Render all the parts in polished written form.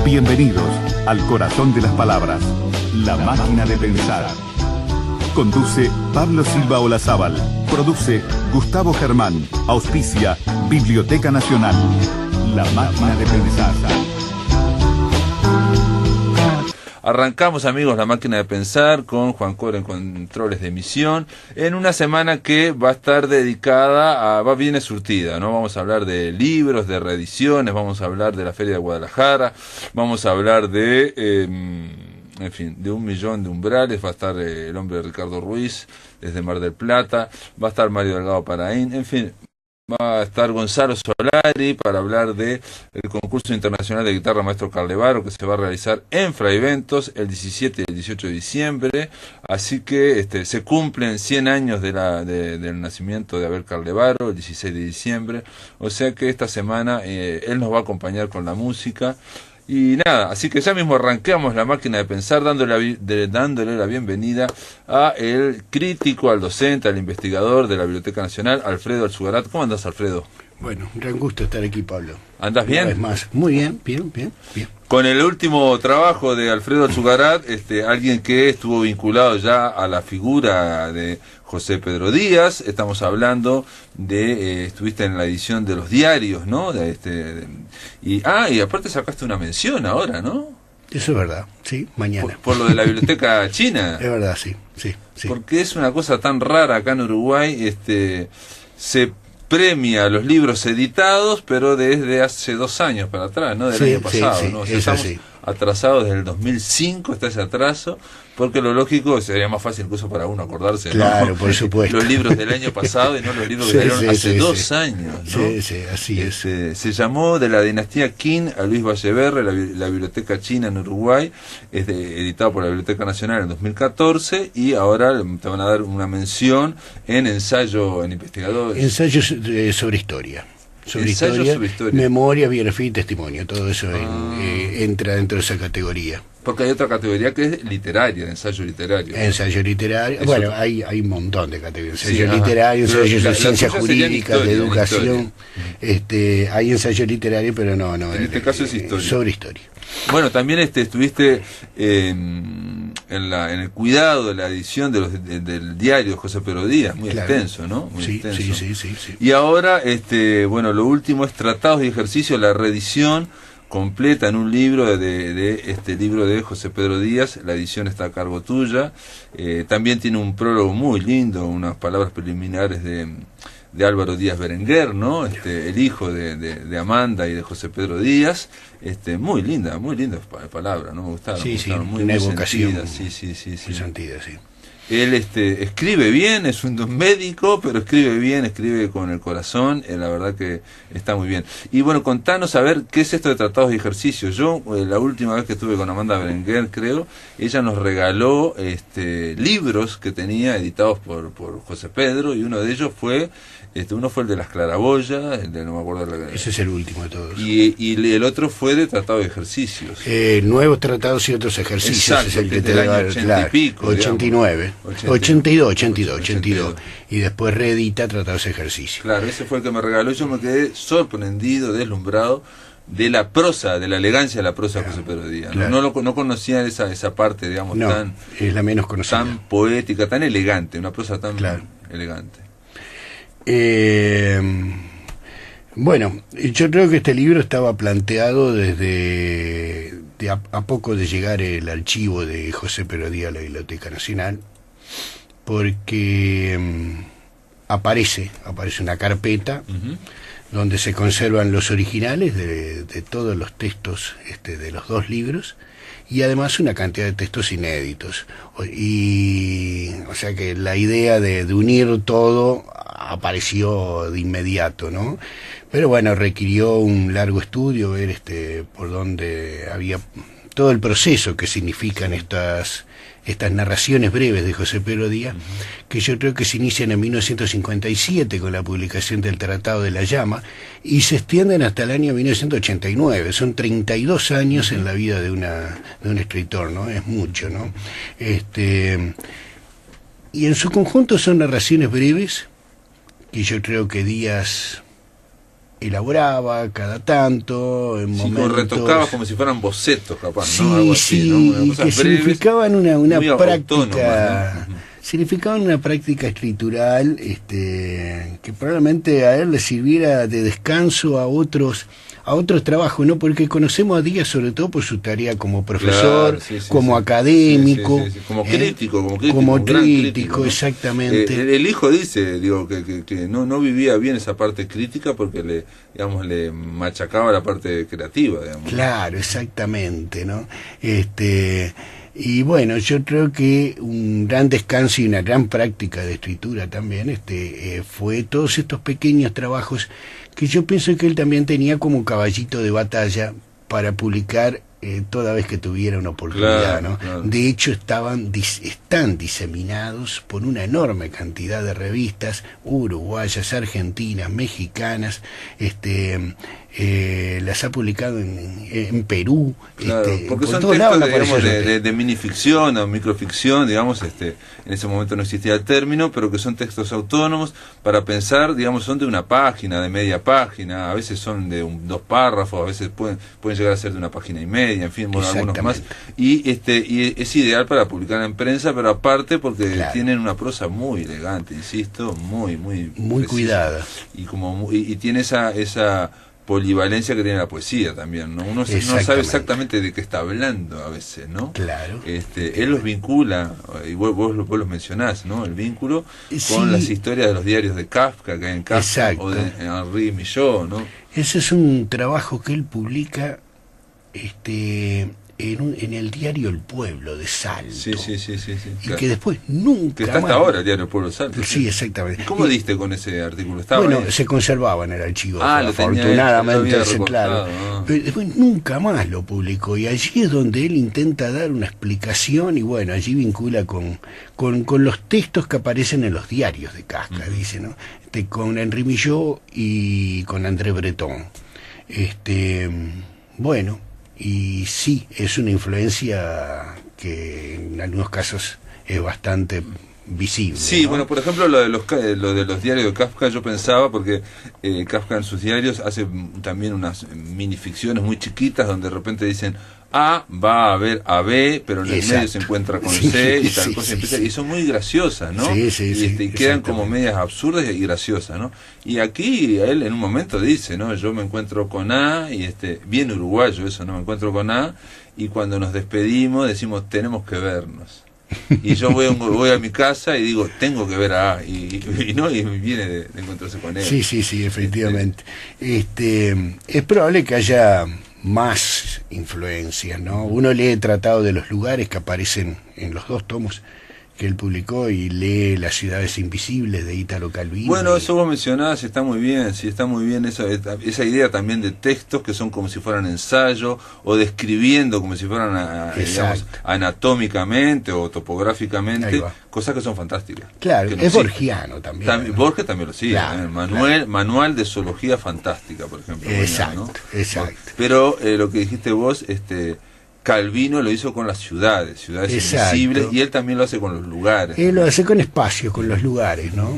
Bienvenidos al corazón de las palabras, La Máquina de Pensar. Conduce Pablo Silva Olazábal. Produce Gustavo Germán. Auspicia Biblioteca Nacional. La Máquina de Pensar. Arrancamos, amigos, La Máquina de Pensar con Juan Coro en controles de emisión, en una semana que va a estar dedicada va bien surtida, ¿no? Vamos a hablar de libros, de reediciones, vamos a hablar de la Feria de Guadalajara, vamos a hablar de, en fin, de 1 millón de umbrales, va a estar el hombre de Ricardo Ruiz desde Mar del Plata, va a estar Mario Delgado Paraín, en fin. Va a estar Gonzalo Solari para hablar de el concurso internacional de guitarra Maestro Carlevaro, que se va a realizar en Fraiventos el 17 y el 18 de diciembre. Así que se cumplen 100 años del nacimiento de Abel Carlevaro, el 16 de diciembre. O sea que esta semana él nos va a acompañar con la música. Y nada, así que ya mismo arranqueamos La Máquina de Pensar dándole la bienvenida a el crítico, al docente, al investigador de la Biblioteca Nacional, Alfredo Alzugarat. ¿Cómo andás, Alfredo? Bueno, un gran gusto estar aquí, Pablo. ¿Andás bien? Una vez más. Muy bien. Con el último trabajo de Alfredo Alzugarat, alguien que estuvo vinculado ya a la figura de José Pedro Díaz, estamos hablando de, estuviste en la edición de los diarios, ¿no? Y aparte sacaste una mención ahora, ¿no? Eso es verdad, sí, mañana. Por lo de la biblioteca china. Es verdad, sí. Porque es una cosa tan rara acá en Uruguay, se premia los libros editados, pero desde hace 2 años para atrás, ¿no? Del año pasado, ¿no? O sea, estamos atrasados desde el 2005, está ese atraso, porque lo lógico sería más fácil incluso para uno acordarse, claro, ¿no? Por supuesto. Los libros del año pasado y no los libros que salieron hace 2 años, ¿no? Sí, así es. Se llamó de la dinastía Qin a Luis Valleverre, la biblioteca china en Uruguay, editado por la Biblioteca Nacional en 2014, y ahora te van a dar una mención en ensayo, en investigadores. Ensayos sobre historia. Sobre historia, memoria, biografía y testimonio, todo eso entra dentro de esa categoría. Porque hay otra categoría que es literaria, de ensayo literario. Ensayo literario, bueno, hay un montón de categorías. Ensayo literario, ensayos de ciencias jurídicas, de educación. Hay ensayo literario, pero no. En este caso es historia. Sobre historia. Bueno, también estuviste en el cuidado de la edición del diario de José Pedro Díaz, muy extenso, ¿no? Muy extenso. Sí. Y ahora, lo último es Tratados y Ejercicios, la reedición completa en un libro de este libro de José Pedro Díaz. La edición está a cargo tuya. También tiene un prólogo muy lindo, unas palabras preliminares de Álvaro Díaz Berenguer, ¿no? El hijo de Amanda y de José Pedro Díaz. Muy linda palabra, ¿no? Me gustaron, muy una evocación. Sí. Muy sentida, sí. Él escribe bien, es un médico, pero escribe bien, escribe con el corazón, la verdad que está muy bien. Y bueno, contanos a ver qué es esto de Tratados y Ejercicios. Yo, la última vez que estuve con Amanda Berenguer, creo, ella nos regaló libros que tenía editados por José Pedro, y uno de ellos fue uno fue el de las Claraboyas, no me acuerdo ese es el último de todos. Y el otro fue de Tratados y Ejercicios. Nuevos Tratados y Otros Ejercicios. Exacto, es el que del año 80 y pico, 89, 82. Y después reedita Tratados y Ejercicios. Claro, ese fue el que me regaló. Yo me quedé sorprendido, deslumbrado de la prosa, de la elegancia de la prosa de José Pedro Díaz. Claro. No conocía esa parte, digamos, es la menos conocida. Tan poética, tan elegante, una prosa tan elegante. Bueno, yo creo que este libro estaba planteado desde a poco de llegar el archivo de José Pedro Díaz a la Biblioteca Nacional, porque aparece una carpeta donde se conservan los originales de todos los textos de los 2 libros, y además una cantidad de textos inéditos. Y o sea que la idea de unir todo apareció de inmediato, ¿no? Pero bueno, requirió un largo estudio, ver por dónde había todo el proceso que significan estas narraciones breves de José Pedro Díaz, que yo creo que se inician en 1957 con la publicación del Tratado de la Llama y se extienden hasta el año 1989. Son 32 años en la vida de un escritor, ¿no? Es mucho, ¿no? Y en su conjunto son narraciones breves que yo creo que Díaz elaboraba cada tanto, en Sí, como momentos... retocaba como si fueran bocetos, capaz, Sí, ¿no? Algo así, sí, ¿no? y Cosas que breves, significaban una muy práctica... autónomas, ¿no? Ujú. Significaban una práctica escritural que probablemente a él le sirviera de descanso a otros trabajos, ¿no? Porque conocemos a Díaz sobre todo por su tarea como profesor, Claro, sí, sí, como sí. académico, Sí, sí, sí. Como ¿eh? crítico, como un gran crítico, ¿no? exactamente. El hijo dice, digo, que no vivía bien esa parte crítica porque le machacaba la parte creativa, digamos. Claro, exactamente, ¿no? Y bueno, yo creo que un gran descanso y una gran práctica de escritura también, fue todos estos pequeños trabajos que yo pienso que él también tenía como caballito de batalla para publicar toda vez que tuviera una oportunidad, Claro, ¿no? claro. De hecho, están diseminados por una enorme cantidad de revistas uruguayas, argentinas, mexicanas, las ha publicado en Perú, Claro, porque por son todos lados textos, digamos, aparecieron. de minificción o microficción, digamos, en ese momento no existía el término, pero que son textos autónomos para pensar, digamos, son de una página, de media página, a veces son de 2 párrafos, a veces pueden llegar a ser de 1,5 páginas, en fin, bueno, algunos más, y es ideal para publicar en prensa, pero aparte porque Claro. tienen una prosa muy elegante, insisto, muy precisa. Cuidada. Y tiene esa polivalencia que tiene la poesía también, ¿no? Uno no sabe exactamente de qué está hablando a veces, ¿no? Claro. Él los vincula, y vos los mencionás, ¿no? El vínculo Sí. con las historias de los diarios de Kafka, que hay en Kafka, Exacto. o de Henri Millot, ¿no? Ese es un trabajo que él publica en el diario El Pueblo de Salto. Sí. Y Claro. que después nunca Que está más... hasta ahora el diario del Pueblo Salto. Sí, exactamente. ¿Y cómo diste con ese artículo? ¿Estaba Bueno, ahí? se conservaba en el archivo, Lo tenía afortunadamente, hecho, lo había claro. recortado, Pero después nunca más lo publicó, y allí es donde él intenta dar una explicación, y bueno, allí vincula con los textos que aparecen en los diarios de Kafka, dice, ¿no? Con Henri Millot y con André Breton. Bueno, y sí, es una influencia que en algunos casos es bastante visible. Sí, ¿no? bueno, por ejemplo, lo de los diarios de Kafka, yo pensaba, porque Kafka en sus diarios hace también unas minificciones muy chiquitas donde de repente dicen A va a ver a B, pero en el Exacto. medio se encuentra con Sí, C y tal sí, cosa, sí. y son muy graciosas, ¿no? Sí, Y quedan como exactamente. medias absurdas y graciosas, ¿no? Y aquí él en un momento dice, ¿no? Yo me encuentro con A, y bien uruguayo eso, ¿no? Me encuentro con A, y cuando nos despedimos decimos, tenemos que vernos. Y yo voy a mi casa y digo, tengo que ver a A, y viene de encontrarse con él. Sí, efectivamente. Es probable que haya más influencias, ¿no? Uno lee el Tratado de los Lugares, que aparecen en los 2 tomos que él publicó, y lee Las ciudades invisibles de Ítalo Calvino. Bueno, eso vos mencionás, está muy bien, sí, está muy bien esa idea también de textos que son como si fueran ensayo, o describiendo como si fueran digamos, anatómicamente o topográficamente, cosas que son fantásticas. Claro, no es existen. Borgiano también. Borges también lo sigue, Claro, Manual de Zoología Fantástica, por ejemplo. Exacto, ¿no? exacto. Pero lo que dijiste vos, Calvino lo hizo con las ciudades invisibles, y él también lo hace con los lugares. Él lo hace con espacios, con los lugares, ¿no?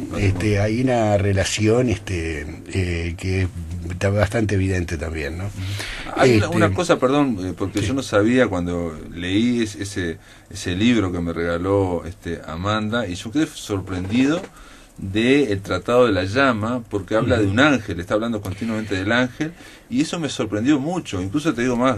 Hay una relación que está bastante evidente también, ¿no? Hay una cosa, perdón, porque yo no sabía cuando leí ese libro que me regaló Amanda, y yo quedé sorprendido del Tratado de la Llama, porque habla de un ángel, está hablando continuamente del ángel, y eso me sorprendió mucho. Incluso te digo más,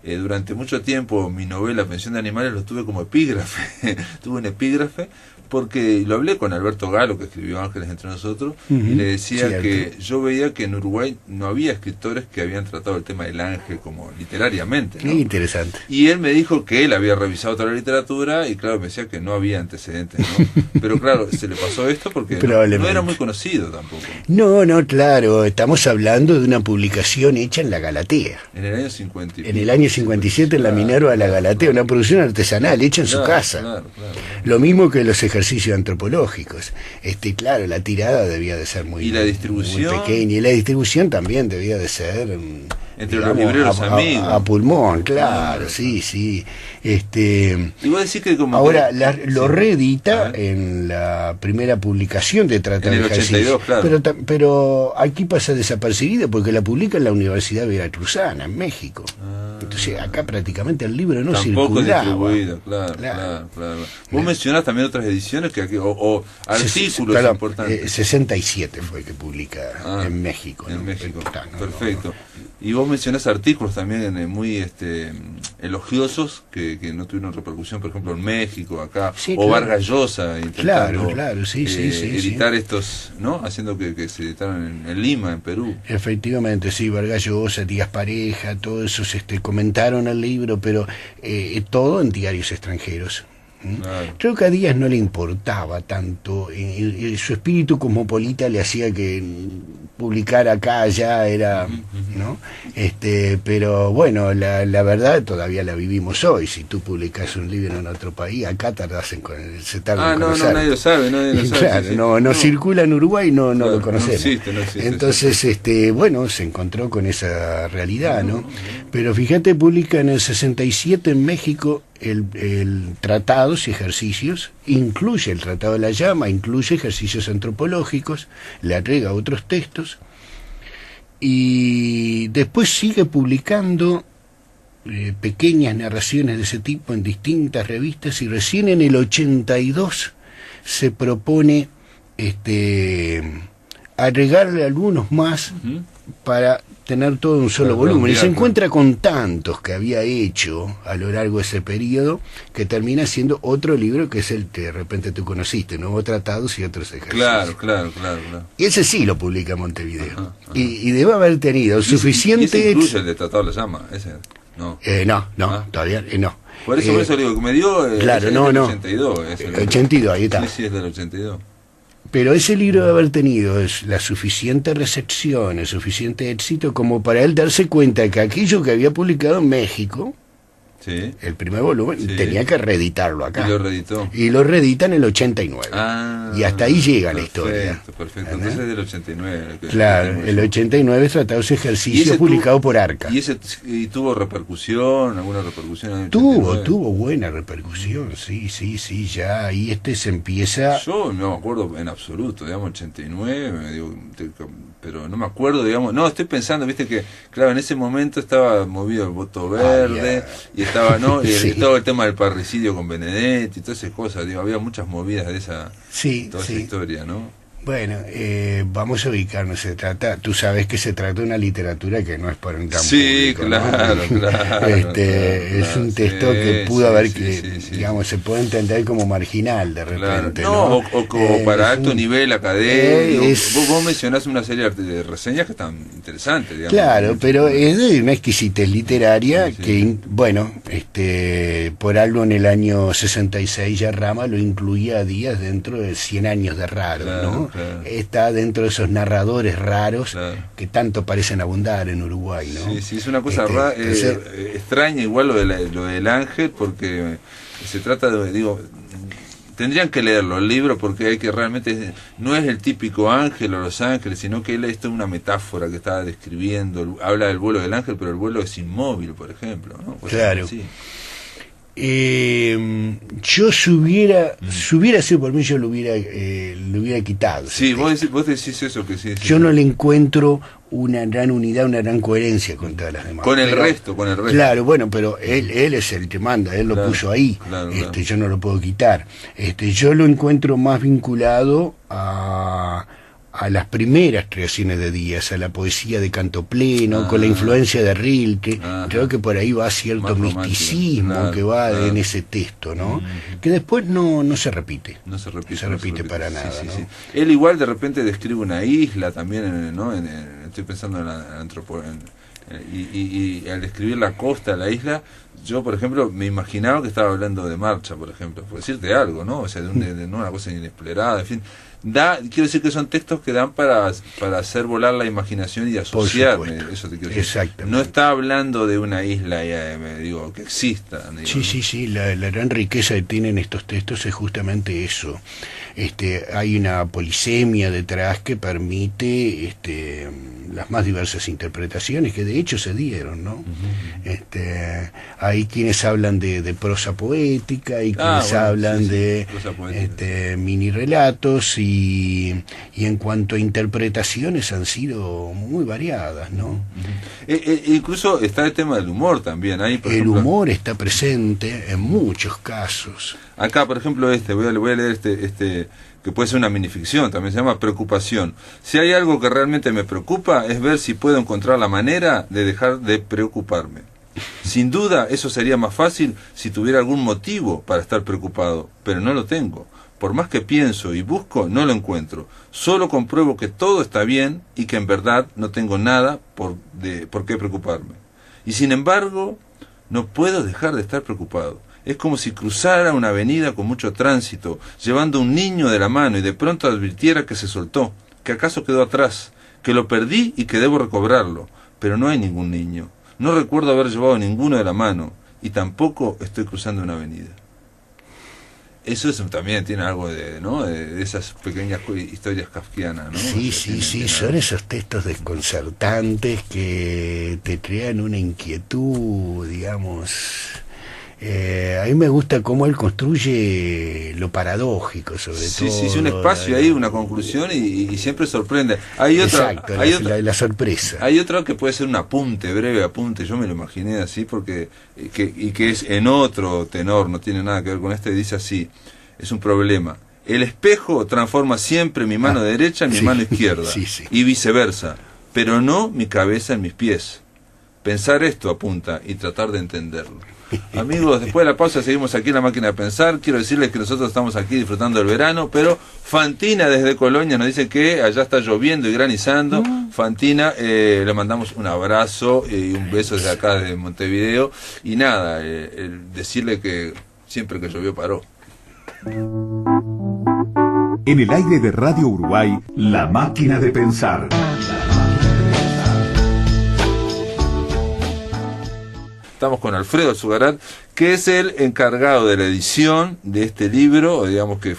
durante mucho tiempo mi novela Pensión de Animales lo tuve como epígrafe, tuve un epígrafe, porque lo hablé con Alberto Galo, que escribió Ángeles entre nosotros, y le decía que yo veía que en Uruguay no había escritores que habían tratado el tema del ángel como literariamente, ¿no? Qué interesante. Y él me dijo que él había revisado toda la literatura, y claro, me decía que no había antecedentes, ¿no? Pero claro, se le pasó esto porque no era muy conocido tampoco. No, claro, estamos hablando de una publicación hecha en la Galatea. En el año 50. En el año 57 en la Minerva de la Galatea, una producción artesanal hecha en su casa. Claro. Lo mismo que los ejercicios antropológicos. Claro, la tirada debía de ser muy, ¿Y la distribución? muy pequeña, y la distribución también debía de ser entre los libreros amigos. A pulmón, claro, sí. Y vos decís que como ahora que, lo reedita en la primera publicación de Tratado en el de Ejercicio. 82, claro. Pero aquí pasa desapercibido porque la publica en la Universidad Veracruzana, en México. Entonces acá prácticamente el libro no tampoco circulaba. distribuido, claro. Vos mencionás también otras ediciones que aquí, o artículos importantes. 67 fue que publica en México. En ¿no? México, No, perfecto. Y vos mencionás artículos también muy elogiosos que no tuvieron repercusión, por ejemplo, en México, acá, sí, o claro. Vargas Llosa intentando sí, editar estos, ¿no? Haciendo que se editaran en Lima, en Perú. Efectivamente, sí, Vargas Llosa, Díaz Pareja, todos esos comentaron el libro, pero todo en diarios extranjeros. Claro. Creo que a Díaz no le importaba tanto, su espíritu cosmopolita le hacía que publicar acá, allá era, ¿no? Pero bueno, la verdad todavía la vivimos hoy. Si tú publicas un libro en otro país, acá se tarda en conocer. Nadie lo sabe, Claro, sí. No circula en Uruguay, no Claro, lo conocemos. No existe. Entonces, bueno, se encontró con esa realidad, ¿no? Pero fíjate, publica en el 67 en México el Tratados y Ejercicios, incluye el Tratado de la Llama, incluye ejercicios antropológicos, le agrega otros textos, y después sigue publicando pequeñas narraciones de ese tipo en distintas revistas, y recién en el 82 se propone agregarle algunos más para tener todo un solo volumen, y se encuentra con tantos que había hecho a lo largo de ese periodo que termina siendo otro libro, que es el que de repente tú conociste, Nuevos Tratados y otros ejercicios. Claro. Y ese sí lo publica en Montevideo. Y debe haber tenido suficiente... ¿Y ese incluye el de Tratado de la Llama? ¿Ese? No. Todavía no. Por eso digo, que me dio... Claro, del 82. 82, ahí está. Sí, es del 82. Pero ese libro debe haber tenido la suficiente recepción, el suficiente éxito como para él darse cuenta que aquello que había publicado en México, sí, el primer volumen, sí, tenía que reeditarlo acá. Y lo reeditó. Y lo reedita en el 89. Y hasta ahí llega la historia. Perfecto. Entonces es del 89. Claro, el 89 Tratados y Ejercicios, publicado por Arca. ¿Y tuvo repercusión? ¿Alguna repercusión en el 89? Tuvo buena repercusión, sí, ya ahí se empieza... Yo no me acuerdo en absoluto, digamos, 89, pero no me acuerdo, digamos, no, estoy pensando, viste que, claro, en ese momento estaba movido el voto verde, y estaba, ¿no? Y sí, todo el tema del parricidio con Benedetti y todas esas cosas, digo, había muchas movidas de esa, toda esa historia, ¿no? Bueno, vamos a ubicarnos. Tú sabes que se trata de una literatura que no es para un campo público, claro, ¿no? claro. Es un texto que pudo haber, digamos, se puede entender como marginal de repente. Claro. O como para alto nivel académico. Vos mencionás una serie de reseñas que están interesantes, digamos. Claro, pero es de una exquisitez literaria que, bueno, por algo en el año 66 ya Rama lo incluía a Díaz dentro de 100 años de raro, ¿no? Claro. Está dentro de esos narradores raros que tanto parecen abundar en Uruguay, ¿no? Sí, es una cosa extraña igual lo del ángel, porque se trata de, digo, tendrían que leerlo el libro, porque hay que realmente, no es el típico ángel o los ángeles, sino que esto es una metáfora que está describiendo, habla del vuelo del ángel, pero el vuelo es inmóvil, por ejemplo, ¿no? Claro. Yo si hubiera sido por mí, yo lo hubiera quitado. Sí, vos decís eso, que sí. Yo no le encuentro una gran unidad, una gran coherencia con todas las demás. Con el resto. Claro, bueno, pero él es el que manda, él lo puso ahí. Claro. Yo no lo puedo quitar. Yo lo encuentro más vinculado a las primeras creaciones de Díaz, a la poesía de canto pleno, con la influencia de Rilke. Creo que por ahí va cierto misticismo que va en ese texto, ¿no? Que después no se repite. No se repite para nada, ¿no? Sí. Él igual de repente describe una isla también, ¿no? Estoy pensando en la antropología. Y al describir la costa de la isla, yo por ejemplo me imaginaba que estaba hablando de marcha, por ejemplo, por decirte algo, ¿no? O sea, de una cosa inexplorada, en fin. quiero decir que son textos que dan para hacer volar la imaginación y asociarme, eso te quiero decir. Exactamente. No está hablando de una isla, digo, que exista. Digo, sí, la gran riqueza que tienen estos textos es justamente eso. Hay una polisemia detrás que permite las más diversas interpretaciones que de hecho se dieron, ¿no? Hay quienes hablan de prosa poética y quienes hablan de mini relatos y en cuanto a interpretaciones han sido muy variadas, ¿no? Incluso está el tema del humor también. Ahí, por ejemplo, humor está presente en muchos casos. Acá, por ejemplo, voy a leer que puede ser una minificción, también se llama Preocupación. Si hay algo que realmente me preocupa, es ver si puedo encontrar la manera de dejar de preocuparme. Sin duda, eso sería más fácil si tuviera algún motivo para estar preocupado, pero no lo tengo. Por más que pienso y busco, no lo encuentro. Solo compruebo que todo está bien y que en verdad no tengo nada por qué preocuparme. Y sin embargo, no puedo dejar de estar preocupado. Es como si cruzara una avenida con mucho tránsito, llevando un niño de la mano y de pronto advirtiera que se soltó, que acaso quedó atrás, que lo perdí y que debo recobrarlo. Pero no hay ningún niño. No recuerdo haber llevado ninguno de la mano y tampoco estoy cruzando una avenida. Eso también tiene algo de esas pequeñas historias kafkianas, ¿no? Sí, son esos textos desconcertantes que te crean una inquietud, digamos. A mí me gusta cómo él construye lo paradójico, sobre todo. Sí, un espacio ahí, una conclusión y siempre sorprende. Hay otra, exacto, la sorpresa. Hay otro que puede ser un apunte, breve apunte, yo me lo imaginé así porque que es en otro tenor, no tiene nada que ver con dice así, es un problema. El espejo transforma siempre mi mano derecha en mi mano izquierda y viceversa, pero no mi cabeza en mis pies. Pensar esto apunta y tratar de entenderlo. Amigos, después de la pausa seguimos aquí en La Máquina de Pensar. Quiero decirles que nosotros estamos aquí disfrutando del verano, pero Fantina desde Colonia nos dice que allá está lloviendo y granizando. Fantina, le mandamos un abrazo y un beso desde acá de Montevideo. Y nada, decirle que siempre que llovió paró. En el aire de Radio Uruguay, La Máquina de Pensar. Estamos con Alfredo Zugarat, que es el encargado de la edición de este libro, digamos que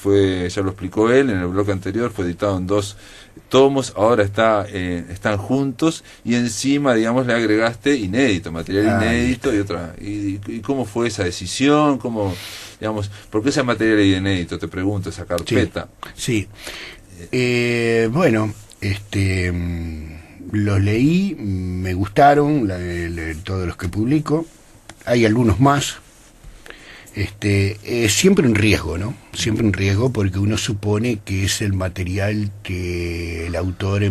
ya lo explicó él en el bloque anterior, fue editado en 2 tomos, ahora están juntos y encima, digamos, le agregaste material inédito y cómo fue esa decisión, ¿por qué ese material inédito? Te pregunto, esa carpeta. Sí. Bueno, los leí, me gustaron todos los que publico, hay algunos más, siempre un riesgo, ¿no? Siempre un riesgo porque uno supone que es el material que el autor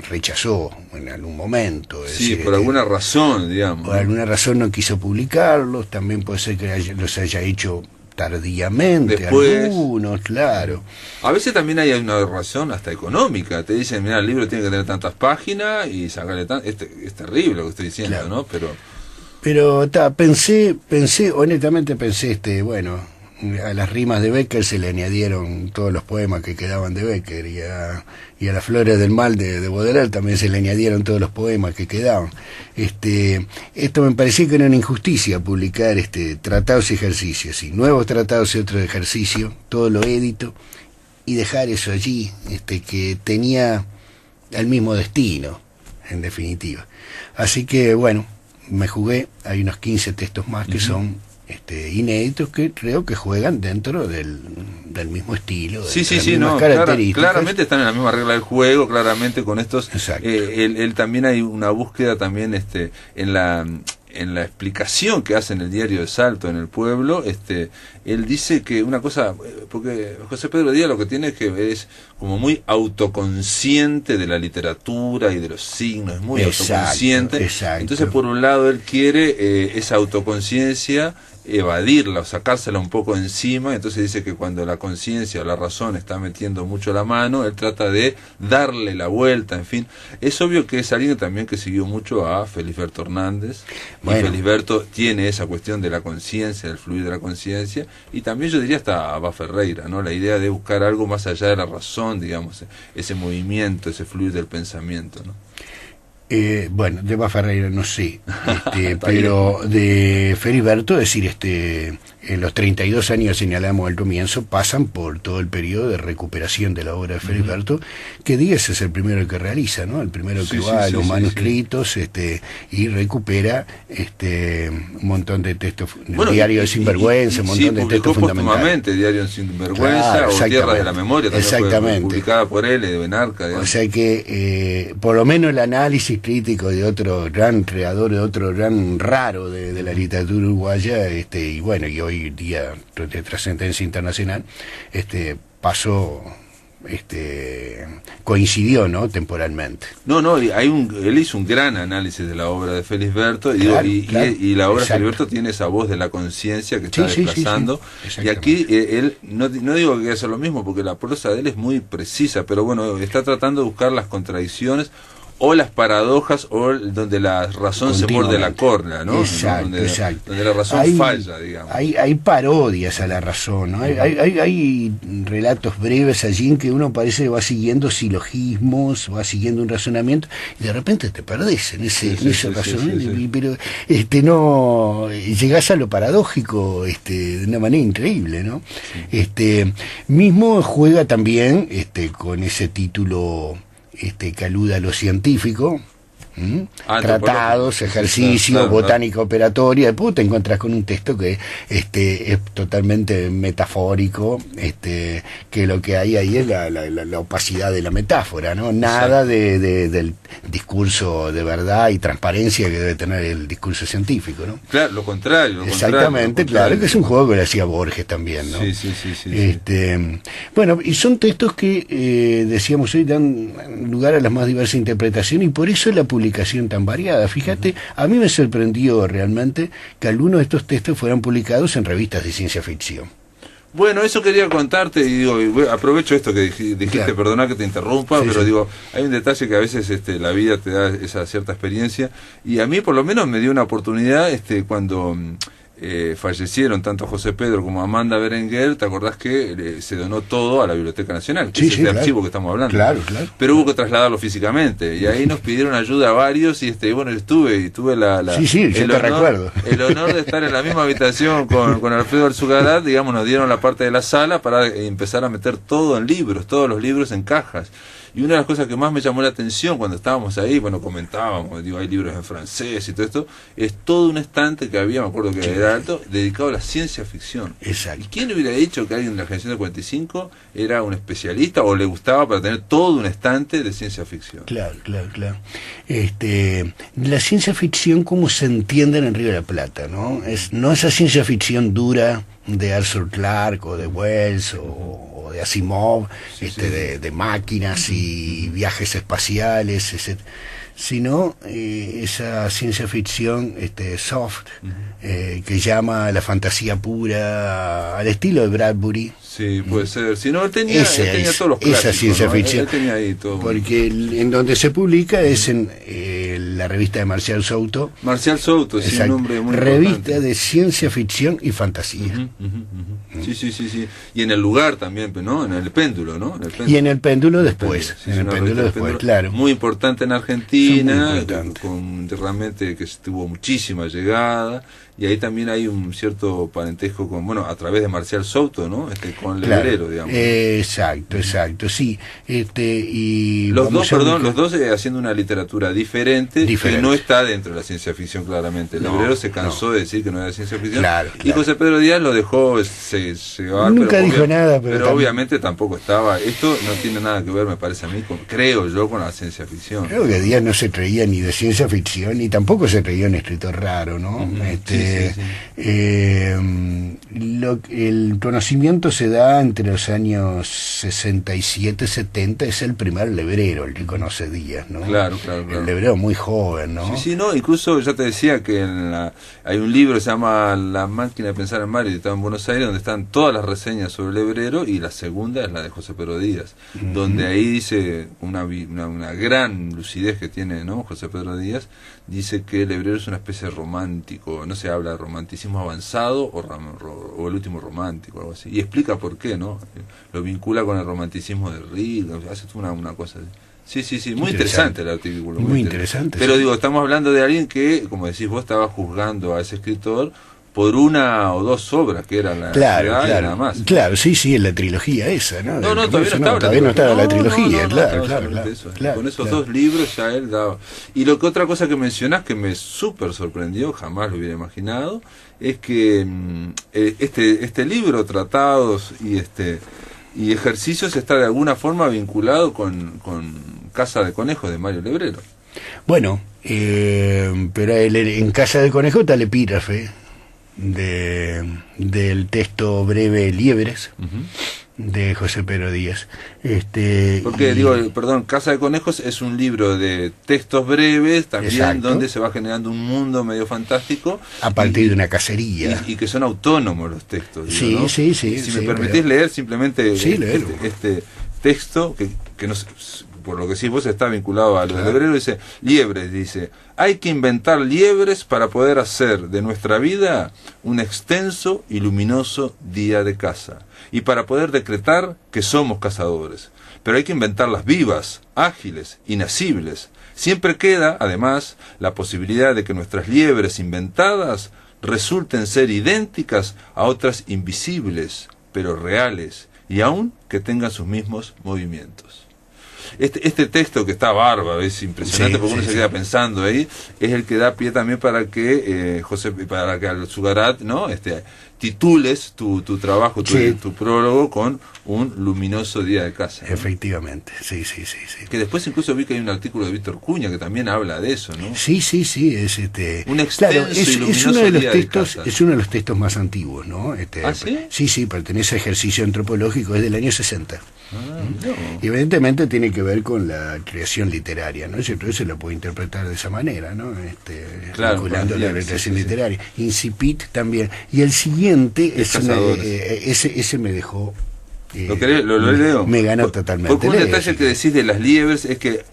rechazó en algún momento. Por alguna razón, digamos. Por alguna razón no quiso publicarlos, también puede ser que los haya hecho tardíamente, después, algunos, claro. A veces también hay una razón hasta económica, te dicen, mira, el libro tiene que tener tantas páginas y sacarle es terrible lo que estoy diciendo, claro. ¿No? Pero pensé, honestamente pensé, a las rimas de Becker se le añadieron todos los poemas que quedaban de Becker y a las Flores del Mal de Baudelaire también se le añadieron todos los poemas que quedaban. Esto me parecía que era una injusticia publicar tratados y ejercicios, y nuevos tratados y otros ejercicios, todo lo edito y dejar eso allí, que tenía el mismo destino, en definitiva. Así que bueno, me jugué, hay unos 15 textos más que son inéditos, que creo que juegan dentro del mismo estilo, claramente están en la misma regla del juego, claramente con estos. Él también hay una búsqueda también en la explicación que hace en el diario de Salto, en El Pueblo. Él dice que una cosa, porque José Pedro Díaz lo que tiene es que es como muy autoconsciente de la literatura y de los signos, es muy autoconsciente. Entonces, por un lado, él quiere esa autoconciencia evadirla o sacársela un poco encima. Entonces dice que cuando la conciencia o la razón está metiendo mucho la mano, él trata de darle la vuelta, en fin. Es obvio que es alguien también que siguió mucho a Felisberto Hernández. Bueno. Y Felisberto tiene esa cuestión de la conciencia, del fluir de la conciencia, y también yo diría hasta a Abba Ferreira, ¿no? La idea de buscar algo más allá de la razón, digamos, ese movimiento, ese fluir del pensamiento, ¿no? Bueno, de Abba Ferreira no sé, pero de Felisberto, es decir, en los 32 años señalamos al comienzo, pasan por todo el periodo de recuperación de la obra de Felisberto, que Díaz es el primero que realiza, ¿no? El primero que va a los manuscritos, y recupera un montón de textos, bueno, Diario de Sinvergüenza, un montón de textos fundamentales. Diario de Sinvergüenza, claro, o Tierra de la Memoria, también fue publicada por él, de Benarca, digamos. O sea que, por lo menos el análisis crítico de otro gran creador, de otro gran raro de la literatura uruguaya, y bueno, y hoy día de trascendencia internacional, pasó, coincidió, ¿no?, temporalmente. No, él hizo un gran análisis de la obra de Felisberto, claro, y la obra de Felisberto tiene esa voz de la conciencia que está desplazando, y aquí él, no digo que hace lo mismo, porque la prosa de él es muy precisa, pero bueno, está tratando de buscar las contradicciones o las paradojas, o donde la razón se muerde la corna, ¿no? Exacto, donde la razón falla, digamos. Hay parodias a la razón, ¿no? Hay relatos breves allí en que uno parece que va siguiendo silogismos, va siguiendo un razonamiento, y de repente te perdés en ese razonamiento, pero no llegás a lo paradójico de una manera increíble, ¿no? Mismo juega también con ese título que aluda a lo científico, tratados, ejercicios, botánica operatoria. Después te encuentras con un texto que es totalmente metafórico, que lo que hay ahí es la opacidad de la metáfora, ¿no? Nada del discurso de verdad y transparencia que debe tener el discurso científico, ¿no? Claro, lo contrario. Exactamente, claro, que es un juego que le hacía Borges también, ¿no? Sí. Bueno, y son textos que, decíamos hoy, dan lugar a las más diversas interpretaciones, y por eso la publicación tan variada. Fíjate, a mí me sorprendió realmente que algunos de estos textos fueran publicados en revistas de ciencia ficción. Bueno, eso quería contarte, y digo, aprovecho esto que dijiste, claro. Perdona que te interrumpa, pero digo, hay un detalle que a veces la vida te da esa cierta experiencia, y a mí por lo menos me dio una oportunidad cuando fallecieron tanto José Pedro como Amanda Berenguer. ¿Te acordás que se donó todo a la Biblioteca Nacional? Que es claro. Archivo que estamos hablando. Claro. Pero hubo que trasladarlo físicamente, y ahí nos pidieron ayuda a varios, y bueno, tuve el honor de estar en la misma habitación con Alfredo Alzugarat, digamos. Nos dieron la parte de la sala para empezar a meter todo en libros, todos los libros en cajas. Y una de las cosas que más me llamó la atención cuando estábamos ahí, bueno, comentábamos, hay libros en francés y todo esto, es todo un estante que había, me acuerdo que era alto, dedicado a la ciencia ficción. Exacto. ¿Y quién hubiera dicho que alguien de la generación del 45 era un especialista o le gustaba para tener todo un estante de ciencia ficción? Claro. La ciencia ficción, como se entiende en el Río de la Plata, ¿no? No esa ciencia ficción dura de Arthur Clarke o de Wells o de Asimov, de máquinas y viajes espaciales, sino esa ciencia ficción soft, que llama a la fantasía pura, al estilo de Bradbury. Sí, puede ser. Si no, él tenía todos los clásicos, esa ciencia ficción. Él tenía ahí todo. Porque en donde se publica es en la revista de Marcial Souto. Marcial Souto, sí, un nombre muy revista importante. De ciencia ficción y fantasía. Sí. Y en el lugar también, ¿no? En el péndulo, ¿no? Y en el péndulo después. Claro. Muy importante en Argentina, con realmente que tuvo muchísima llegada. Y ahí también hay un cierto parentesco a través de Marcial Souto, ¿no? Con Lebrero, digamos. Exacto, sí. Y los dos haciendo una literatura diferente, que no está dentro de la ciencia ficción, claramente. Lebrero se cansó de decir que no era ciencia ficción. Claro. Y José Pedro Díaz lo dejó llevar. Nunca dijo nada, pero obviamente tampoco estaba. Esto no tiene nada que ver, me parece a mí, creo yo, con la ciencia ficción. Creo que Díaz no se creía ni de ciencia ficción, ni tampoco se creía un escritor raro, ¿no? El conocimiento se da entre los años 67 y 70, es el primer lebrero, el que conoce Díaz, ¿no? Claro. El lebrero muy joven, ¿no? Sí, no, incluso yo te decía que hay un libro que se llama La máquina de pensar en Mario, editado en Buenos Aires, donde están todas las reseñas sobre el lebrero, y la segunda es la de José Pedro Díaz, donde ahí dice una gran lucidez que tiene, ¿no? José Pedro Díaz, dice que el hebrero es una especie de romántico, no se habla de romanticismo avanzado o el último romántico, algo así, y explica por qué, ¿no? Lo vincula con el romanticismo de Rilke, hace una cosa así. Sí, muy interesante el artículo. Muy interesante. Pero sí. digo, estamos hablando de alguien que, como decís vos, estaba juzgando a ese escritor por una o dos obras, que eran la ciudad y nada más. Claro, sí, en la trilogía esa, ¿no? No, todavía no estaba la trilogía, claro. Con esos dos libros ya él daba. Y otra cosa que mencionás que me súper sorprendió, jamás lo hubiera imaginado, es que este libro, tratados y ejercicios, está de alguna forma vinculado con Casa de Conejos de Mario Lebrero. Bueno, pero en Casa de Conejos está el epígrafe del texto breve Liebres, de José Pedro Díaz. Porque Casa de Conejos es un libro de textos breves también. Exacto. Donde se va generando un mundo medio fantástico a partir de una cacería y que son autónomos los textos. Sí. Si me permitís leer simplemente este texto que no sé, por lo que decís vos está vinculado a lo del hebrero. Dice: liebres, dice, hay que inventar liebres para poder hacer de nuestra vida un extenso y luminoso día de caza, y para poder decretar que somos cazadores. Pero hay que inventarlas vivas, ágiles, inacibles. Siempre queda, además, la posibilidad de que nuestras liebres inventadas resulten ser idénticas a otras invisibles, pero reales, y aún que tengan sus mismos movimientos. Este texto, que está bárbaro, es impresionante, porque uno se queda pensando ahí, es el que da pie también para que para que Alzugarat, ¿no? Titules tu trabajo, tu prólogo con un luminoso día de caza, ¿no? Efectivamente, sí. Que después incluso vi que hay un artículo de Víctor Cuña que también habla de eso, ¿no? Sí, es un extenso y luminoso día de caza. Es uno de los textos más antiguos, ¿no? ¿Ah, sí? Sí, pertenece a ejercicio antropológico, es del año 60. No. Evidentemente tiene que ver con la creación literaria, ¿no? Entonces se lo puede interpretar de esa manera, ¿no? Vinculando la creación literaria. Incipit también. Y el siguiente ese me dejó. ¿Lo leo? Me ganó totalmente. Porque un detalle que decís de las liebres es que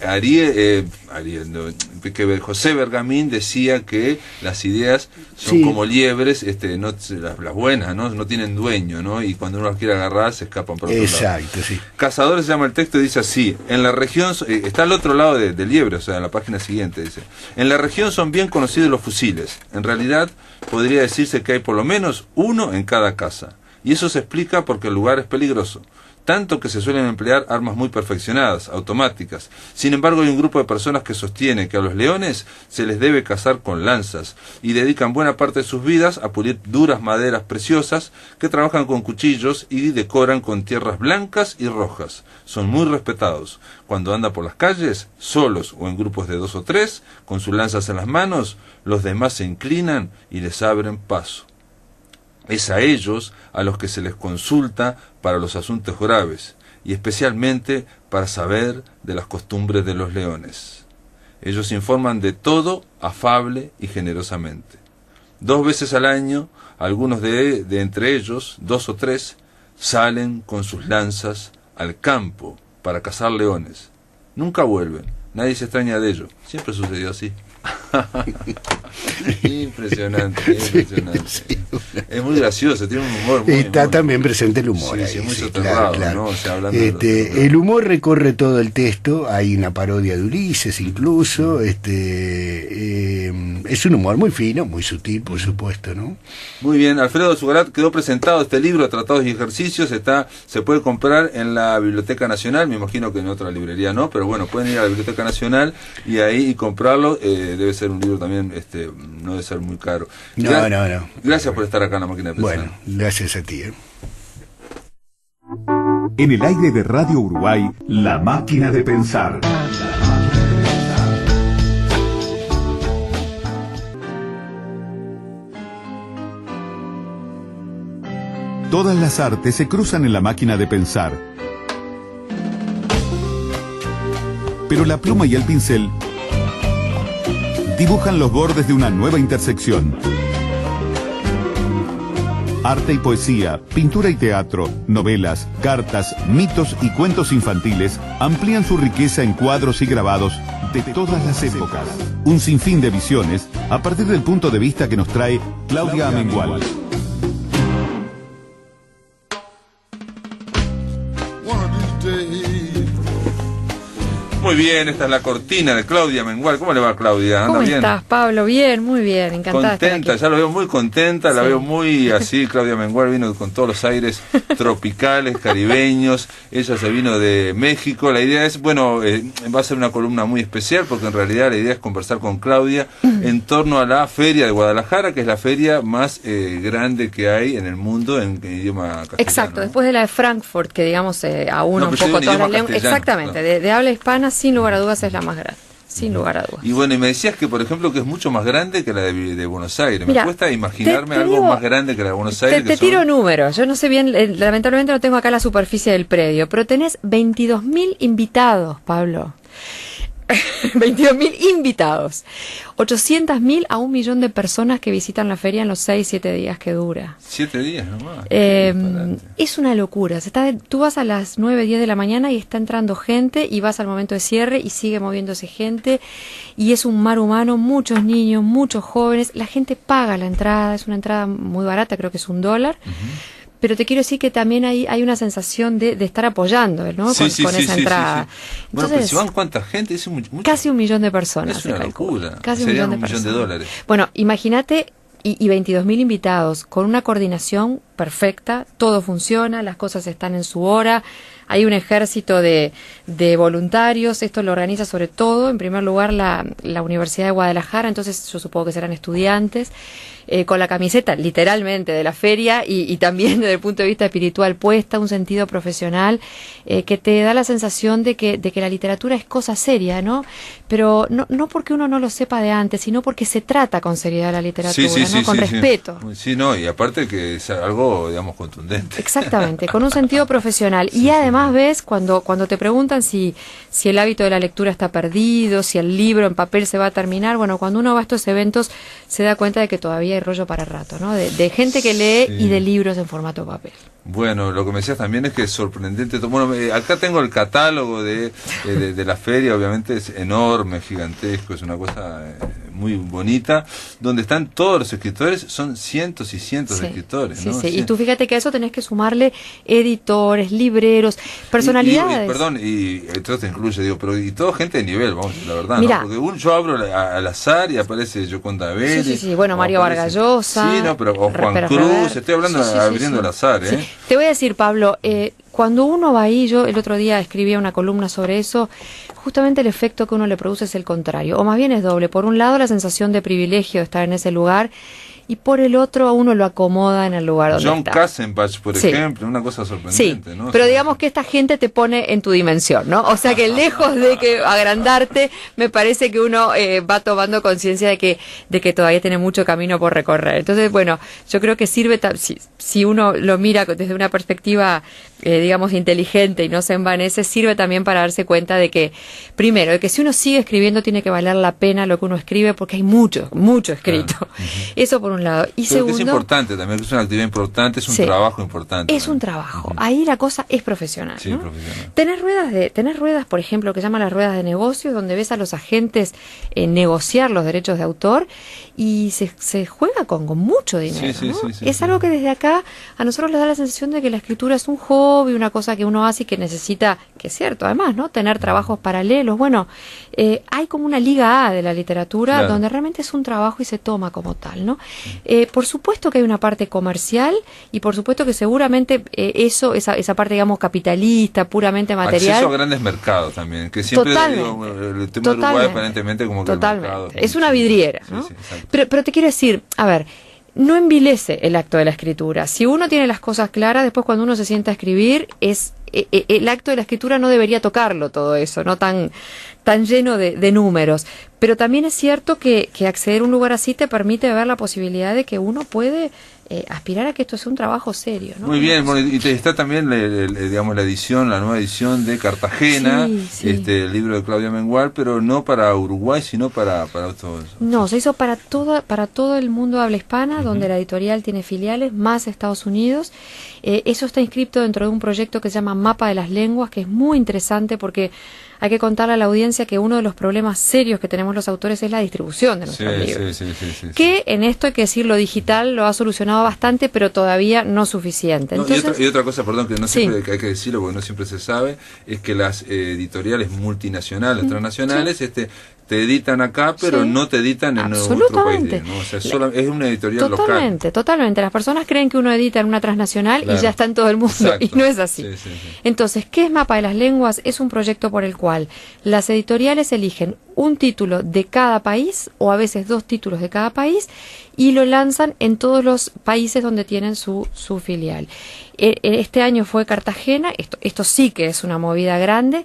que José Bergamín decía que las ideas son como liebres, las buenas, no tienen dueño, ¿no? Y cuando uno las quiere agarrar se escapan por otro lado. Exacto, sí. Cazadores se llama el texto y dice así: en la región, está al otro lado de liebre, o sea, en la página siguiente dice: en la región son bien conocidos los fusiles. En realidad podría decirse que hay por lo menos uno en cada casa. Y eso se explica porque el lugar es peligroso, tanto que se suelen emplear armas muy perfeccionadas, automáticas. Sin embargo, hay un grupo de personas que sostiene que a los leones se les debe cazar con lanzas, y dedican buena parte de sus vidas a pulir duras maderas preciosas, que trabajan con cuchillos y decoran con tierras blancas y rojas. Son muy respetados. Cuando andan por las calles, solos o en grupos de 2 o 3, con sus lanzas en las manos, los demás se inclinan y les abren paso. Es a ellos a los que se les consulta para los asuntos graves, y especialmente para saber de las costumbres de los leones. Ellos informan de todo afable y generosamente. 2 veces al año, algunos de entre ellos, 2 o 3, salen con sus lanzas al campo para cazar leones. Nunca vuelven, nadie se extraña de ello. Siempre sucedió así. Impresionante. Sí. Es muy gracioso, tiene un humor muy... Está también presente el humor. Sí, muy soterrado, claro. ¿No? O sea, el humor recorre todo el texto, hay una parodia de Ulises incluso, es un humor muy fino, muy sutil, por supuesto, ¿no? Muy bien, Alfredo Alzugarat quedó presentado este libro, Tratados y Ejercicios, se puede comprar en la Biblioteca Nacional, me imagino que en otra librería no, pero bueno, pueden ir a la Biblioteca Nacional y ahí comprarlo. Debe ser un libro también, no debe ser muy caro. No. Gracias por estar acá en La Máquina de Pensar. Bueno, gracias a ti. En el aire de Radio Uruguay, La Máquina de Pensar. Todas las artes se cruzan en la máquina de pensar. Pero la pluma y el pincel dibujan los bordes de una nueva intersección. Arte y poesía, pintura y teatro, novelas, cartas, mitos y cuentos infantiles amplían su riqueza en cuadros y grabados de todas las épocas. Un sinfín de visiones a partir del punto de vista que nos trae Claudia Amengual. Muy bien, esta es la cortina de Claudia Amengual. ¿Cómo le va, Claudia? ¿Anda ¿Cómo bien? estás, Pablo? Bien, muy bien, encantada de estar Contenta, aquí. ya lo veo muy contenta, la Sí. veo muy así. Claudia Amengual vino con todos los aires tropicales, caribeños. Ella se vino de México. La idea es, bueno, va a ser una columna muy especial porque en realidad la idea es conversar con Claudia en torno a la Feria de Guadalajara, que es la feria más grande que hay en el mundo en idioma castellano. Exacto, ¿no? después de la de Frankfurt, que digamos a uno No, un pero yo poco digo en todas las idioma lenguas. castellano, Exactamente, claro. de habla hispana, sin lugar a dudas, es la más grande. Sin lugar a dudas. Y bueno, y me decías que, por ejemplo, que es mucho más grande que la de Buenos Aires. Mira, me cuesta imaginarme te algo digo, más grande que la de Buenos Aires. Te tiro números. Yo no sé bien, lamentablemente no tengo acá la superficie del predio, pero tenés 22.000 invitados, Pablo. 22.000 invitados. 800.000 a 1.000.000 de personas que visitan la feria en los 6-7 días que dura. 7 días nomás. Es una locura. Tú vas a las 9-10 de la mañana y está entrando gente y vas al momento de cierre y sigue moviéndose gente y es un mar humano, muchos niños, muchos jóvenes. La gente paga la entrada, es una entrada muy barata, creo que es $1. Pero te quiero decir que también hay una sensación de estar apoyando, ¿no? con esa entrada. Bueno, Entonces, pero si van cuánta gente, es mucho. Casi 1.000.000 de personas. Es una locura. Casi Serían 1.000.000 de personas. $1 millón. Bueno, imagínate, y 22.000 invitados, con una coordinación perfecta, todo funciona, las cosas están en su hora, hay un ejército de voluntarios, esto lo organiza sobre todo, en primer lugar, la Universidad de Guadalajara, entonces yo supongo que serán estudiantes, con la camiseta literalmente de la feria y también desde el punto de vista espiritual puesta, un sentido profesional que te da la sensación de que la literatura es cosa seria, ¿no? Pero no porque uno no lo sepa de antes, sino porque se trata con seriedad la literatura, ¿no? Con respeto. Sí, no, y aparte que es algo, digamos, contundente. Exactamente, con un sentido profesional. Y además ves, cuando te preguntan si el hábito de la lectura está perdido, si el libro en papel se va a terminar, bueno, cuando uno va a estos eventos se da cuenta de que todavía hay rollo para rato, ¿no? De gente que lee y de libros en formato papel. Bueno, lo que me decías también es que es sorprendente. Bueno, acá tengo el catálogo de la feria, obviamente es enorme, gigantesco, es una cosa muy bonita, donde están todos los escritores, son cientos y cientos de escritores, ¿no? Sí. Y tú fíjate que a eso tenés que sumarle editores, libreros, personalidades. Y esto te incluye, digo, pero y todo gente de nivel, vamos a decir la verdad, Mirá, ¿no? Porque yo abro al azar y aparece Gioconda Belli. Sí, bueno, Mario Vargas Llosa. Sí, no, pero o Juan Cruz, estoy hablando abriendo al azar, ¿eh? Sí. Te voy a decir, Pablo, cuando uno va ahí, yo el otro día escribía una columna sobre eso, justamente el efecto que uno le produce es el contrario, o más bien es doble. Por un lado, la sensación de privilegio de estar en ese lugar, y por el otro a uno lo acomoda en el lugar donde John está. Kassenbach, por ejemplo, una cosa sorprendente, ¿no? Pero digamos que esta gente te pone en tu dimensión, ¿no? O sea que lejos de que agrandarte, me parece que uno va tomando conciencia de que todavía tiene mucho camino por recorrer. Entonces, bueno, yo creo que sirve, si uno lo mira desde una perspectiva, digamos, inteligente y no se envanece, sirve también para darse cuenta de que, primero, de que si uno sigue escribiendo tiene que valer la pena lo que uno escribe porque hay mucho escrito. Claro. Eso por un lado. Y pero segundo, que es importante también, que es una actividad importante, es un trabajo importante. Es un trabajo. Ahí la cosa es profesional, Sí, ¿no? profesional. Tenés ruedas, por ejemplo, que llaman las ruedas de negocios, donde ves a los agentes negociar los derechos de autor y se juega con mucho dinero, Sí, ¿no? sí, es algo que desde acá a nosotros nos da la sensación de que la escritura es un hobby, una cosa que uno hace y que necesita, que es cierto, además, ¿no? Tener trabajos paralelos. Bueno, hay como una liga A de la literatura, claro, donde realmente es un trabajo y se toma como tal, ¿no? Por supuesto que hay una parte comercial y por supuesto que seguramente esa parte, digamos, capitalista, puramente material. Acceso a grandes mercados también, que siempre digo, el tema de Uruguay aparentemente como que totalmente. el mercado Es una vidriera, ¿no? Sí, pero te quiero decir, a ver, no envilece el acto de la escritura. Si uno tiene las cosas claras, después cuando uno se sienta a escribir, el acto de la escritura no debería tocarlo todo eso, no tan lleno de números. Pero también es cierto que acceder a un lugar así te permite ver la posibilidad de que uno puede aspirar a que esto sea un trabajo serio, ¿no? Muy bien, bueno, y está también digamos la edición, la nueva edición de Cartagena, el libro de Claudia Mengual, pero no para Uruguay, sino para todos. No, se hizo para todo el mundo de habla hispana, donde la editorial tiene filiales, más Estados Unidos. Eso está inscrito dentro de un proyecto que se llama Mapa de las Lenguas, que es muy interesante porque hay que contarle a la audiencia que uno de los problemas serios que tenemos los autores es la distribución de nuestros libros. Que en esto hay que decir, lo digital lo ha solucionado bastante, pero todavía no suficiente. Entonces, y otra cosa, perdón, que no siempre hay que decirlo porque no siempre se sabe, es que las editoriales multinacionales, transnacionales, te editan acá, pero no te editan en otro país, ¿no? O sea, es una editorial local. Totalmente. Las personas creen que uno edita en una transnacional y ya está en todo el mundo. Exacto. Y no es así. Entonces, ¿qué es Mapa de las Lenguas? Es un proyecto por el cual las editoriales eligen un título de cada país, o a veces 2 títulos de cada país, y lo lanzan en todos los países donde tienen su filial. Este año fue Cartagena. Esto sí que es una movida grande.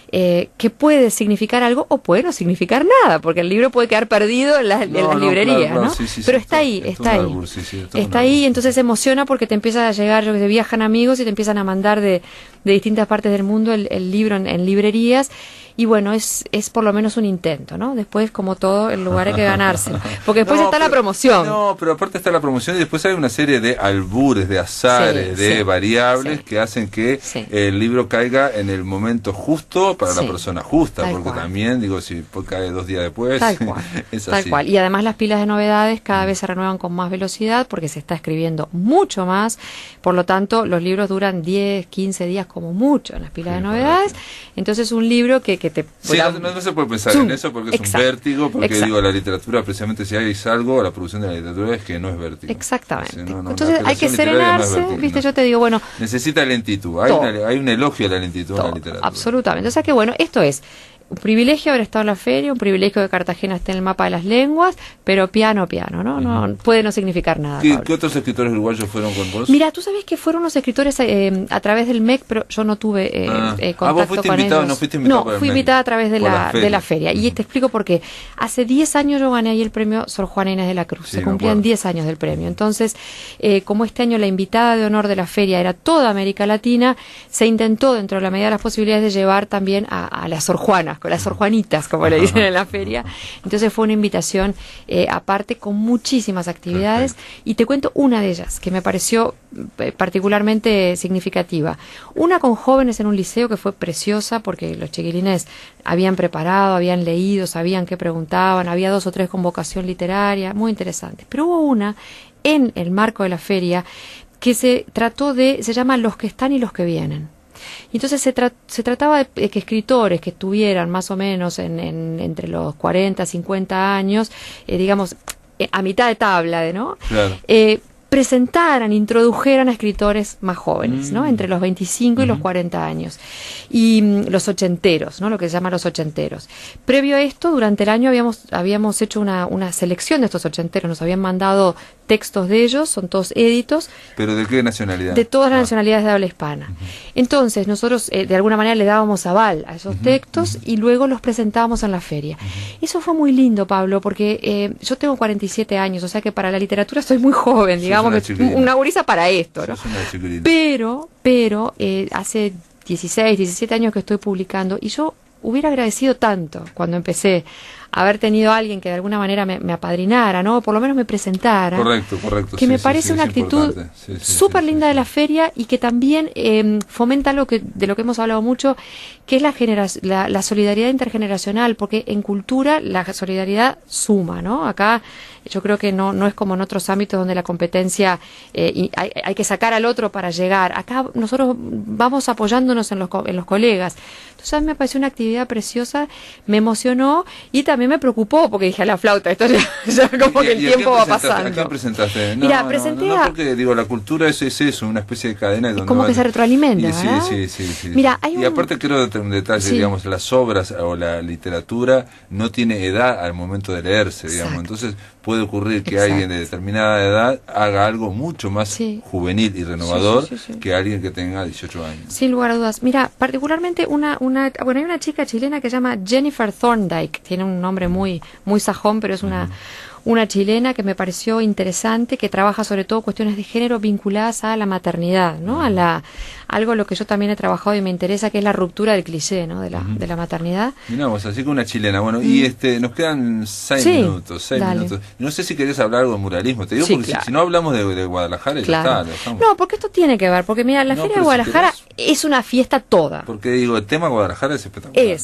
Que puede significar algo o puede no significar nada, porque el libro puede quedar perdido en las librerías, claro, ¿no? Pero está ahí. Está ahí, entonces se emociona porque te empieza a llegar, viajan amigos y te empiezan a mandar de distintas partes del mundo el libro en librerías. Y bueno, es por lo menos un intento, ¿no? Después, como todo, el lugar hay que ganárselo. Porque después está la promoción. No, pero aparte está la promoción y después hay una serie de albures, de azares, de variables que hacen que el libro caiga en el momento justo para la persona justa. Tal porque cual. También, digo, si cae 2 días después, tal cual. Es así. Tal cual. Y además las pilas de novedades cada vez se renuevan con más velocidad porque se está escribiendo mucho más. Por lo tanto, los libros duran 10, 15 días como mucho en las pilas de novedades. Entonces, un libro que te... no se puede pensar en eso porque es un vértigo, porque digo, la literatura, precisamente si hay algo, la producción de la literatura es que no es vértigo. Exactamente. Entonces hay que serenarse, ¿viste? Yo te digo, bueno... Necesita lentitud, hay un elogio a la lentitud en la literatura. Absolutamente. O sea que bueno, esto es un privilegio haber estado en la feria, un privilegio que Cartagena esté en el mapa de las lenguas, pero piano, ¿no? No puede no significar nada. ¿Qué otros escritores uruguayos fueron con vos? Mira, tú sabes que fueron los escritores a través del MEC, pero yo no tuve contacto con ellos. No, fui invitada a través de la feria. Y te explico por qué. Hace 10 años yo gané ahí el premio Sor Juana Inés de la Cruz. Se cumplían 10 años del premio. Entonces, como este año la invitada de honor de la feria era toda América Latina, se intentó, dentro de la medida de las posibilidades, de llevar también a las Sor Juanas, con las Sor Juanitas, como le dicen en la feria. Entonces fue una invitación aparte con muchísimas actividades. Perfecto. Y te cuento una de ellas que me pareció particularmente significativa. Una con jóvenes en un liceo que fue preciosa porque los chiquilines habían preparado, habían leído, sabían qué preguntaban, había 2 o 3 con vocación literaria, muy interesantes. Pero hubo una en el marco de la feria que se llama Los que están y los que vienen. Y entonces se trataba de que escritores que estuvieran más o menos entre los 40, 50 años, digamos, a mitad de tabla, ¿no? Claro. Presentaran, introdujeran a escritores más jóvenes, ¿no? Entre los 25 y los 40 años. Y los ochenteros, ¿no? Lo que se llama los ochenteros. Previo a esto, durante el año habíamos hecho una selección de estos ochenteros. Nos habían mandado textos de ellos, son todos éditos. ¿Pero de qué nacionalidad? De todas las nacionalidades de habla hispana. Entonces, nosotros de alguna manera le dábamos aval a esos textos y luego los presentábamos en la feria. Eso fue muy lindo, Pablo, porque yo tengo 47 años, o sea que para la literatura soy muy joven, digamos, una gurisa para esto, ¿no? Pero hace 16, 17 años que estoy publicando y yo hubiera agradecido tanto cuando empecé haber tenido a alguien que de alguna manera me apadrinara, ¿no? Por lo menos me presentara. Correcto. Que me parece una actitud súper linda de la feria y que también fomenta de lo que hemos hablado mucho, que es la solidaridad intergeneracional, porque en cultura la solidaridad suma, ¿no? Acá yo creo que no es como en otros ámbitos donde la competencia hay que sacar al otro para llegar. Acá nosotros vamos apoyándonos en los colegas. Entonces a mí me pareció una actividad preciosa, me emocionó y también me preocupó porque dije a la flauta, esto ya como que el tiempo va pasando. ¿A quién presentaste? Mira, presenté porque digo, la cultura es eso, una especie de cadena donde como que se retroalimenta, ¿verdad? Sí. Mira, y aparte quiero un detalle, digamos, las obras o la literatura no tiene edad al momento de leerse, digamos. Entonces puede ocurrir que alguien de determinada edad haga algo mucho más juvenil y renovador que alguien que tenga 18 años. Sin lugar a dudas. Mira, particularmente hay una chica chilena que se llama Jennifer Thorndike, tiene un nombre muy sajón, pero es una una chilena que me pareció interesante, que trabaja sobre todo cuestiones de género vinculadas a la maternidad, ¿no? Algo a lo que yo también he trabajado y me interesa, que es la ruptura del cliché, ¿no? de la maternidad. Mirá vos, así que una chilena. Bueno, y nos quedan 6 minutos. No sé si querés hablar algo de muralismo, te digo, porque si no hablamos de Guadalajara, ya está. No, porque esto tiene que ver, porque mira, la Feria de Guadalajara es una fiesta toda. Porque digo, el tema Guadalajara es espectacular.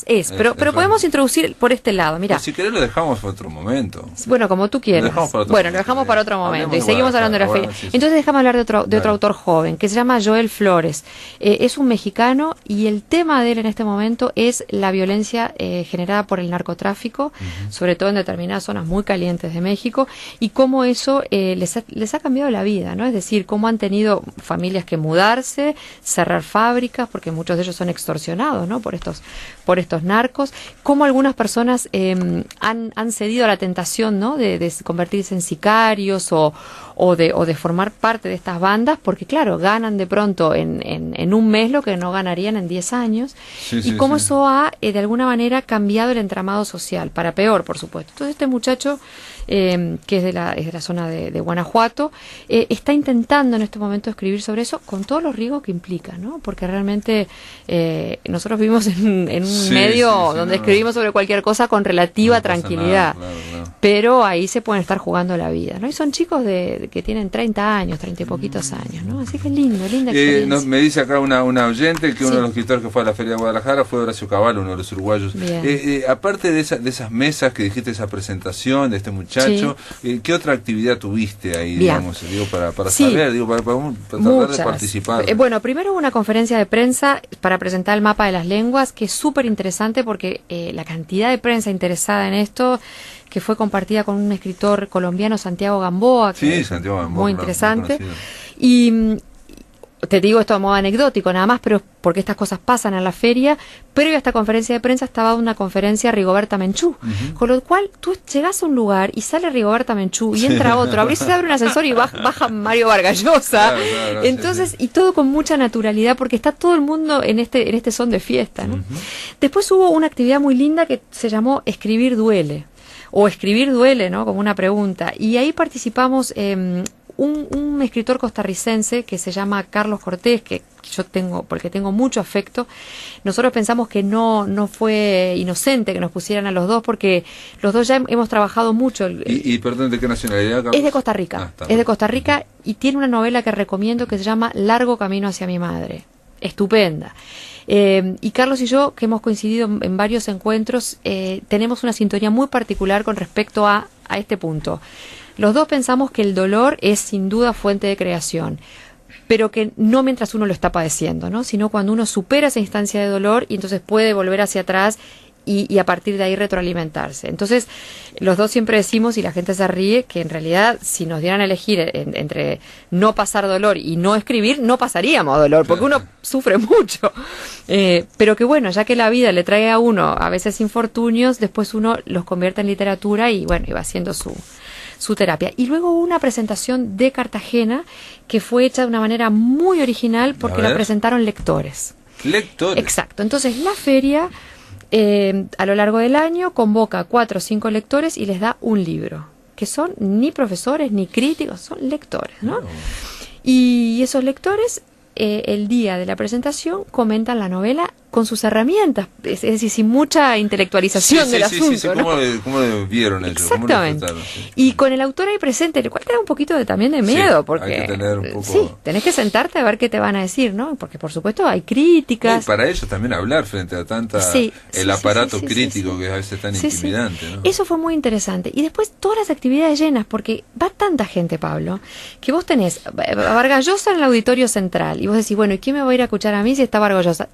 Pero podemos introducir por este lado, mira. Pues si querés lo dejamos para otro momento. Bueno, como tú quieras. Lo dejamos para otro momento. Y seguimos hablando de la feria. Entonces déjame hablar de otro autor joven, que se llama Joel Flores. Es un mexicano y el tema de él en este momento es la violencia generada por el narcotráfico, sobre todo en determinadas zonas muy calientes de México, y cómo eso les ha cambiado la vida, ¿no? Es decir, cómo han tenido familias que mudarse, cerrar fábricas, porque muchos de ellos son extorsionados, ¿no? por estos narcos, cómo algunas personas han cedido a la tentación, ¿no? de convertirse en sicarios o de formar parte de estas bandas, porque claro, ganan de pronto en un mes lo que no ganarían en 10 años, y cómo eso ha de alguna manera cambiado el entramado social, para peor, por supuesto. Entonces este muchacho, que es de la zona de Guanajuato, está intentando en este momento escribir sobre eso, con todos los riesgos que implica, ¿no? Porque realmente nosotros vivimos en un medio donde escribimos sobre cualquier cosa con relativa tranquilidad, claro. Pero ahí se pueden estar jugando la vida, ¿no? Y son chicos que tienen 30 años, 30 y poquitos años, ¿no? Así que linda experiencia. Me dice acá una oyente que uno de los escritores que fue a la Feria de Guadalajara fue Horacio Cavallo, uno de los uruguayos. Aparte de esas mesas que dijiste, esa presentación de este muchacho, ¿qué otra actividad tuviste ahí, digamos, para saber, para tratar de participar? Bueno, primero hubo una conferencia de prensa para presentar el mapa de las lenguas, que es súper interesante porque la cantidad de prensa interesada en esto, que fue compartida con un escritor colombiano, Santiago Gamboa, Santiago Gamboa, muy interesante. Y te digo esto de modo anecdótico nada más, pero porque estas cosas pasan en la feria. Previo a esta conferencia de prensa estaba una conferencia Rigoberta Menchú, con lo cual tú llegás a un lugar y sale Rigoberta Menchú y entra otro, a veces abre un ascensor y baja Mario Vargas Llosa, entonces y todo con mucha naturalidad, porque está todo el mundo en este son de fiesta, ¿no? Después hubo una actividad muy linda que se llamó Escribir Duele, o Escribir Duele, ¿no? Como una pregunta, y ahí participamos un escritor costarricense que se llama Carlos Cortés, que yo porque tengo mucho afecto. Nosotros pensamos que no fue inocente que nos pusieran a los dos, porque los dos ya hemos trabajado mucho. ¿Y perdón, de qué nacionalidad, Carlos? Es de Costa Rica, de Costa Rica, y tiene una novela que recomiendo que se llama Largo Camino hacia mi madre. Estupenda. Y Carlos y yo, que hemos coincidido en varios encuentros, tenemos una sintonía muy particular con respecto a este punto. Los dos pensamos que el dolor es sin duda fuente de creación, pero que no mientras uno lo está padeciendo, ¿no? Sino cuando uno supera esa instancia de dolor y entonces puede volver hacia atrás y a partir de ahí retroalimentarse. Entonces, los dos siempre decimos, y la gente se ríe, que en realidad si nos dieran a elegir entre no pasar dolor y no escribir, no pasaríamos dolor, porque uno sufre mucho. Pero que bueno, ya que la vida le trae a uno a veces infortunios, después uno los convierte en literatura y bueno, y va haciendo su terapia. Y luego hubo una presentación de Cartagena que fue hecha de una manera muy original porque la presentaron lectores. ¿Lectores? Exacto. Entonces la feria a lo largo del año convoca a 4 o 5 lectores y les da un libro, que son ni profesores ni críticos, son lectores, ¿no? Y esos lectores el día de la presentación comentan la novela con sus herramientas, es decir, sin mucha intelectualización del asunto, ¿no? ¿Cómo lo vieron ellos? Exactamente. Y con el autor ahí presente, lo cual te da un poquito también de miedo, porque hay que tener un poco... tenés que sentarte a ver qué te van a decir, ¿no? Porque por supuesto hay críticas. Y para ellos también hablar frente a el aparato crítico que a veces es tan intimidante, ¿no? Eso fue muy interesante. Y después todas las actividades llenas, porque va tanta gente, Pablo, que vos tenés a Vargas Llosa en el auditorio central, y vos decís, bueno, ¿y quién me va a ir a escuchar a mí si está Vargas Llosa?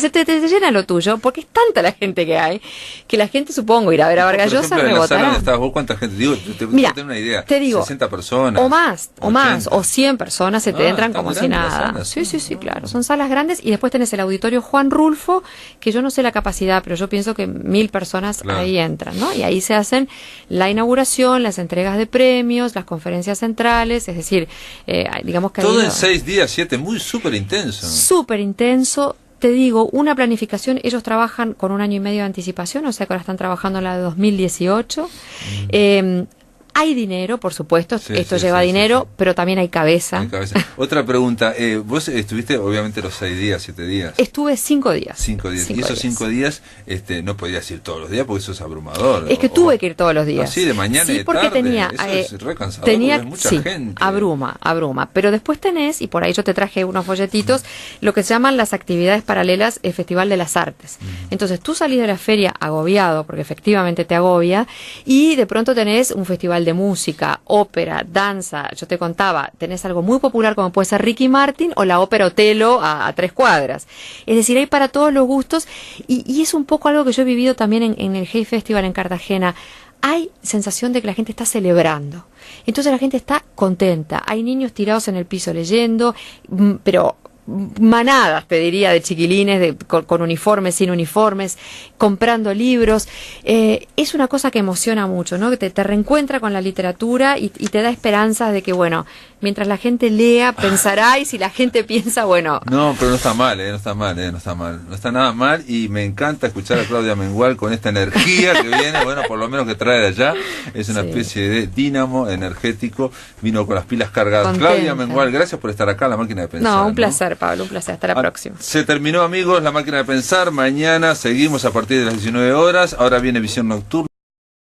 Te llena lo tuyo, porque es tanta la gente que hay, que la gente, supongo, irá a ver a Vargas Llosa, rebotará. ¿Vos cuánta gente? Digo, mira, tengo una idea. Te digo, 60 personas. O más, o 100 personas se te entran como si nada. Sí, claro. Son salas grandes, y después tenés el auditorio Juan Rulfo, que yo no sé la capacidad, pero yo pienso que 1000 personas ahí entran, ¿no? Y ahí se hacen la inauguración, las entregas de premios, las conferencias centrales, es decir, digamos que... Todo en 6 días, 7, súper intenso. Súper intenso. Te digo, una planificación, ellos trabajan con 1 año y medio de anticipación, o sea que ahora están trabajando en la de 2018. Hay dinero, por supuesto, Sí, esto sí, lleva sí, dinero, sí, sí. pero también hay cabeza. Mi cabeza. Otra pregunta, vos estuviste obviamente los 6 días, 7 días. Estuve 5 días. 5 días. 5 Y esos días. 5 días no podías ir todos los días porque eso es abrumador. Es que tuve que ir todos los días. Sí, de mañana y sí, de porque tarde. tenía, Eso es re cansador tenía, porque es mucha sí, gente. abruma. Pero después tenés, y por ahí yo te traje unos folletitos, lo que se llaman las actividades paralelas Festival de las Artes. Entonces tú salís de la feria agobiado, porque efectivamente te agobia, y de pronto tenés un festival de música, ópera, danza. Yo te contaba, tenés algo muy popular como puede ser Ricky Martin o la ópera Otelo a 3 cuadras. Es decir, hay para todos los gustos, y es un poco algo que yo he vivido también en el Hey Festival en Cartagena. Hay sensación de que la gente está celebrando. Entonces la gente está contenta. Hay niños tirados en el piso leyendo, pero manadas, te diría, de chiquilines con uniformes, sin uniformes, comprando libros. Es una cosa que emociona mucho, ¿no? Que te reencuentra con la literatura y te da esperanzas de que, bueno, mientras la gente lea, pensará, y si la gente piensa, bueno... No, pero no está mal, no está mal, no está mal. No está nada mal, y me encanta escuchar a Claudia Mengual con esta energía que viene, bueno, por lo menos que trae de allá. Es una Sí. especie de dínamo energético, vino con las pilas cargadas. Contenta. Claudia Mengual, gracias por estar acá en La Máquina de Pensar. No, un placer, Pablo, un placer. Hasta la próxima. Se terminó, amigos, La Máquina de Pensar. Mañana seguimos a partir de las 19 horas. Ahora viene Visión Nocturna.